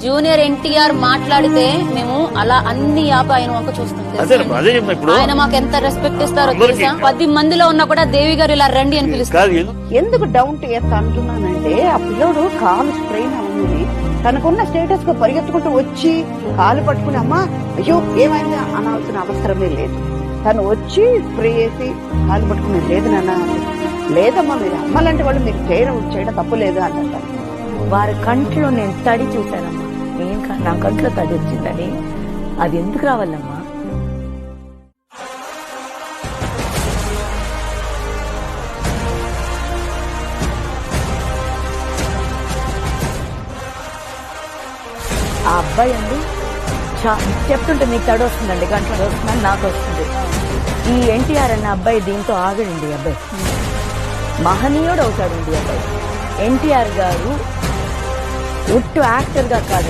Junior NTR మాట్లాడితే మేము అలా అన్ని ఆయన వంక చూస్తాం. ఆయన మాకు ఎంత రెస్పెక్ట్ ఇస్తారో తెలుసా? 10 మందిలో ఉన్నా కూడా దేవి గారు ఇలా రండి అని పిలుస్తారు. ఎందుకు డౌన్ టు ఎర్త్ అంటున్నానంటే ఆ పిల్లోడు కాలు స్ట్రెయిన్ అవుతుంది, తనకున్న స్టేటస్ కు పరిగెత్తుకుంటూ వచ్చి కాలు పట్టుకుని అమ్మా అయ్యో ఏమైంది అనాల్సిన అవసరమే లేదు. తను వచ్చి స్ప్రే చేసి కాలు పట్టుకుని లేదు నాన్న, లేదమ్మా మీరు అమ్మాలంటే వాళ్ళు మీరు చేయడం తప్పు లేదు అన్నట్టు. వారి కంట్లో నేను తడి చూశానమ్మా, నా కంట్లో తడి వచ్చిందని. అది ఎందుకు రావాలమ్మా? ఆ అబ్బాయి అండి చెప్తుంటే మీకు తడి వస్తుందండి, గంటలు వస్తుందని నాకు వస్తుంది. ఈ ఎన్టీఆర్ అన్న అబ్బాయి దీంతో ఆగడండి. అబ్బాయి మహనీయుడు అవుతాడండి. అబ్బాయి ఎన్టీఆర్ గారు ఉట్టు యాక్టర్ గా కాదు.